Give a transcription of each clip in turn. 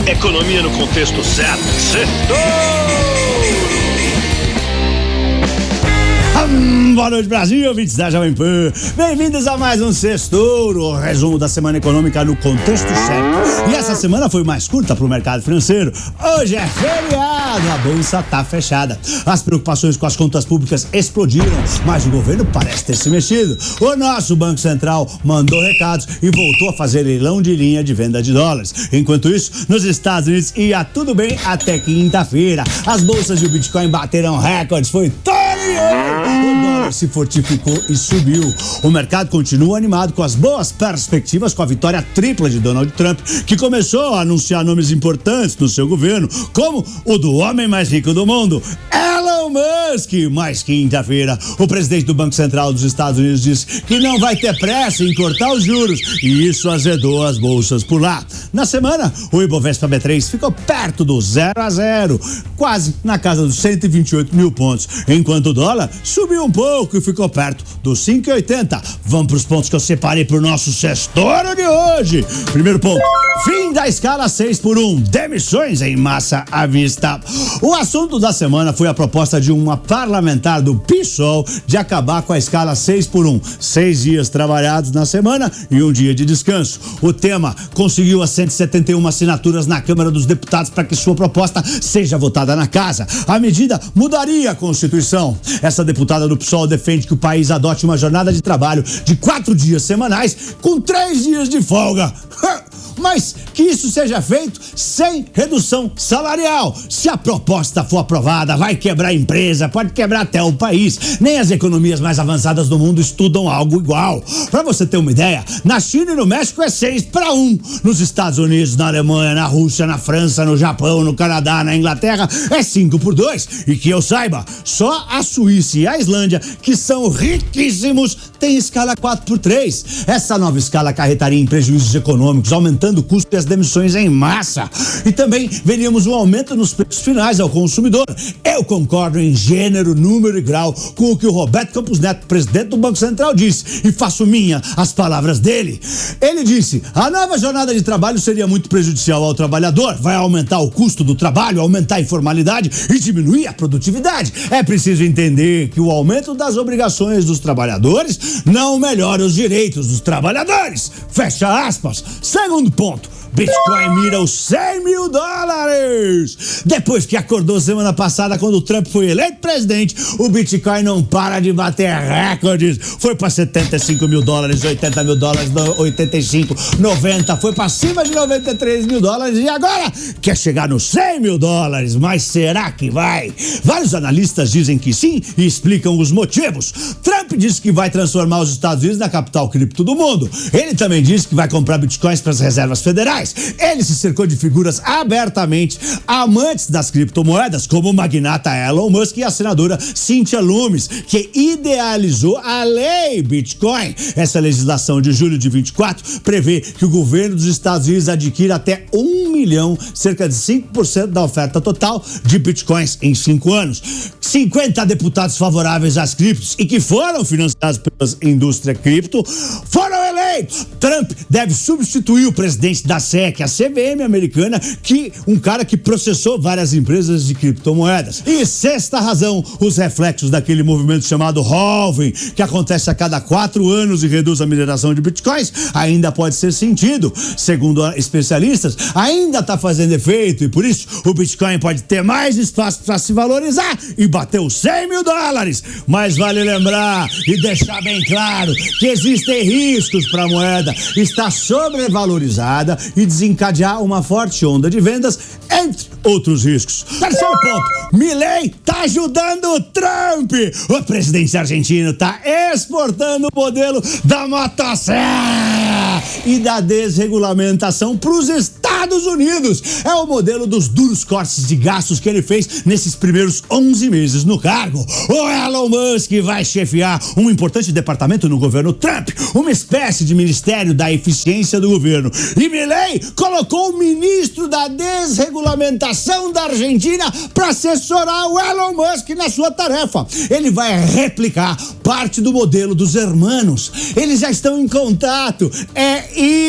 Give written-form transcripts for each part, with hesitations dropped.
Economia no contexto certo. Boa noite, Brasil, ouvintes da Jovem Pan. Bem-vindos a mais um Sextouro, o resumo da semana econômica no contexto certo. E essa semana foi mais curta para o mercado financeiro. Hoje é feriado, a bolsa tá fechada. As preocupações com as contas públicas explodiram, mas o governo parece ter se mexido. O nosso Banco Central mandou recados e voltou a fazer leilão de linha de venda de dólares. Enquanto isso, nos Estados Unidos ia tudo bem até quinta-feira. As bolsas e o Bitcoin bateram recordes, foi todo o dólar se fortificou e subiu. O mercado continua animado com as boas perspectivas com a vitória tripla de Donald Trump, que começou a anunciar nomes importantes no seu governo, como o do homem mais rico do mundo, Elon Musk. Mas quinta-feira, o presidente do Banco Central dos Estados Unidos disse que não vai ter pressa em cortar os juros, e isso azedou as bolsas por lá. Na semana, o Ibovespa B3 ficou perto do 0-0, quase na casa dos 128 mil pontos, enquanto o dólar subiu um pouco e ficou perto dos 5,80. Vamos para os pontos que eu separei para o nosso Sextouro de hoje. Primeiro ponto: fim da escala 6x1, demissões em massa à vista. O assunto da semana foi a proposta de uma parlamentar do PSOL de acabar com a escala 6x1, 6 dias trabalhados na semana e um dia de descanso. O tema conseguiu as 171 assinaturas na Câmara dos Deputados para que sua proposta seja votada na casa. A medida mudaria a Constituição. Essa deputada do PSOL defende que o país adote uma jornada de trabalho de 4 dias semanais com 3 dias de folga. Mas que isso seja feito sem redução salarial. Se a proposta for aprovada, vai quebrar a empresa, pode quebrar até o país. Nem as economias mais avançadas do mundo estudam algo igual. Para você ter uma ideia, na China e no México é 6-1. Nos Estados Unidos, na Alemanha, na Rússia, na França, no Japão, no Canadá, na Inglaterra, é 5-2. E que eu saiba, só a Suíça e a Islândia, que são riquíssimos, tem escala 4x3. Essa nova escala acarretaria em prejuízos econômicos, aumentando o custo e as demissões em massa. E também veríamos um aumento nos preços finais ao consumidor. Eu concordo em gênero, número e grau com o que o Roberto Campos Neto, presidente do Banco Central, disse, e faço minha as palavras dele. Ele disse: a nova jornada de trabalho seria muito prejudicial ao trabalhador, vai aumentar o custo do trabalho, aumentar a informalidade e diminuir a produtividade. É preciso entender que o aumento das obrigações dos trabalhadores não melhora os direitos dos trabalhadores. Fecha aspas. Segundo ponto: Bitcoin mira os 100 mil dólares. Depois que acordou semana passada, quando o Trump foi eleito presidente, o Bitcoin não para de bater recordes. Foi para 75 mil dólares, 80 mil dólares, 85, 90, foi para cima de 93 mil dólares e agora quer chegar nos 100 mil dólares. Mas será que vai? Vários analistas dizem que sim e explicam os motivos. Trump disse que vai transformar os Estados Unidos na capital cripto do mundo. Ele também disse que vai comprar bitcoins para as reservas federais. Ele se cercou de figuras abertamente amantes das criptomoedas, como o magnata Elon Musk e a senadora Cynthia Lummis, que idealizou a lei Bitcoin. Essa legislação de julho de 24 prevê que o governo dos Estados Unidos adquira até 1 milhão, cerca de 5% da oferta total de bitcoins em 5 anos. 50 deputados favoráveis às criptos e que foram financiados pela indústria cripto foram eleitos. Trump deve substituir o presidente da SEC, a CVM americana, um cara que processou várias empresas de criptomoedas. E sexta razão, os reflexos daquele movimento chamado halving, que acontece a cada 4 anos e reduz a mineração de bitcoins, ainda pode ser sentido. Segundo especialistas, ainda está fazendo efeito e por isso o Bitcoin pode ter mais espaço para se valorizar e bater os 100 mil dólares. Mas vale lembrar e deixar bem claro que existem riscos para a moeda estar sobrevalorizada e desencadear uma forte onda de vendas, entre outros riscos. Terceiro ponto: Milei tá ajudando o Trump. O presidente argentino tá exportando o modelo da motosserra e da desregulamentação para os Estados Estados Unidos. É o modelo dos duros cortes de gastos que ele fez nesses primeiros 11 meses no cargo. O Elon Musk vai chefiar um importante departamento no governo Trump, uma espécie de ministério da eficiência do governo. E Milei colocou o ministro da desregulamentação da Argentina para assessorar o Elon Musk na sua tarefa. Ele vai replicar parte do modelo dos hermanos. Eles já estão em contato. É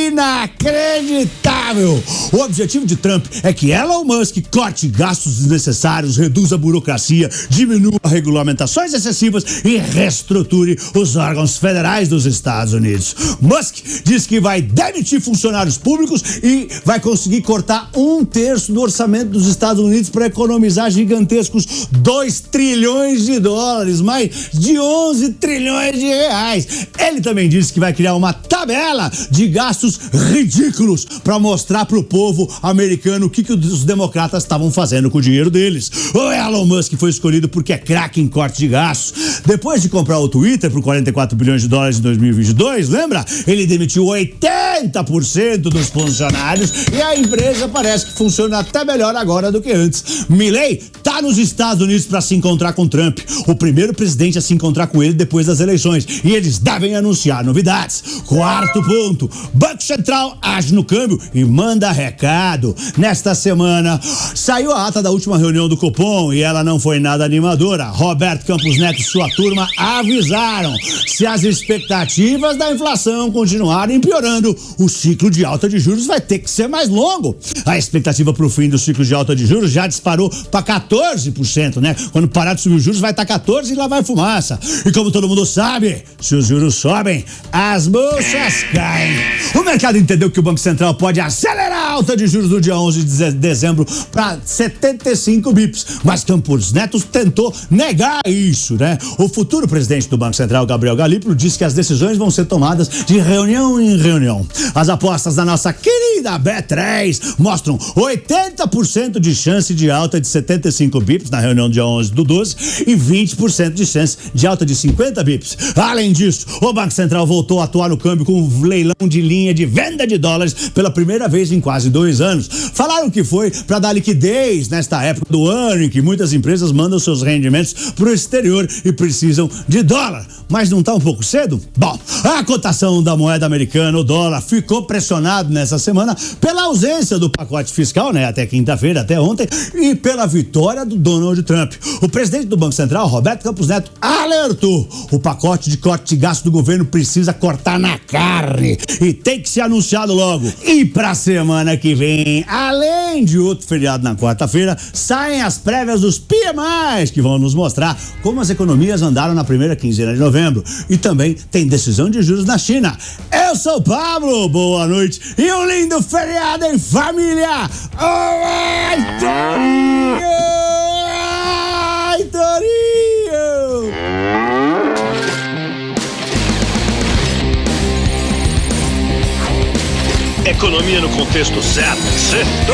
inacreditável. O objetivo de Trump é que Elon Musk corte gastos desnecessários, reduza a burocracia, diminua regulamentações excessivas e reestruture os órgãos federais dos Estados Unidos. Musk diz que vai demitir funcionários públicos e vai conseguir cortar 1/3 do orçamento dos Estados Unidos para economizar gigantescos 2 trilhões de dólares, mais de 11 trilhões de reais. Ele também disse que vai criar uma tabela de gastos ridículos para mostrar pro povo americano o que os democratas estavam fazendo com o dinheiro deles. O Elon Musk foi escolhido porque é craque em corte de gastos. Depois de comprar o Twitter por 44 bilhões de dólares em 2022, lembra? Ele demitiu 80% dos funcionários e a empresa parece que funciona até melhor agora do que antes. Milei tá nos Estados Unidos para se encontrar com Trump, o primeiro presidente a se encontrar com ele depois das eleições, e eles devem anunciar novidades. Quarto ponto, Banco Central age no câmbio e manda recado. Nesta semana saiu a ata da última reunião do Copom e ela não foi nada animadora. Roberto Campos Neto e sua turma avisaram: se as expectativas da inflação continuarem piorando, o ciclo de alta de juros vai ter que ser mais longo. A expectativa para o fim do ciclo de alta de juros já disparou para 14%, né? Quando parar de subir os juros vai estar 14% e lá vai fumaça. E como todo mundo sabe, se os juros sobem, as bolsas caem. O mercado entendeu que o Banco Central pode acelerar a alta de juros no dia 11 de dezembro para 75 bips, mas Campos Neto tentou negar isso, né? O futuro presidente do Banco Central, Gabriel Galípolo, disse que as decisões vão ser tomadas de reunião em reunião. As apostas da nossa querida B3 mostram 80% de chance de alta de 75 bips na reunião do dia 11 do 12 e 20% de chance de alta de 50 bips. Além disso, o Banco Central voltou a atuar no câmbio com um leilão de linha de venda de dólares pela primeira vez em quase 2 anos. Falaram que foi para dar liquidez nesta época do ano em que muitas empresas mandam seus rendimentos para o exterior e precisam de dólar. Mas não está um pouco cedo? Bom, a cotação da moeda americana, o dólar, ficou pressionado nessa semana pela ausência do pacote fiscal, né? Até quinta-feira, até ontem, e pela vitória do Donald Trump. O presidente do Banco Central, Roberto Campos Neto, alertou: o pacote de corte de gasto do governo precisa cortar na carne e tem que ser anunciado logo. E pra semana que vem, além de outro feriado na quarta-feira, saem as prévias dos PMIs, que vão nos mostrar como as economias andaram na primeira quinzena de novembro. E também tem decisão de juros na China. Eu sou o Pablo, boa noite e um lindo feriado em família! Oi, Torinho! Ai, Torinho! Economia no contexto certo. Certo!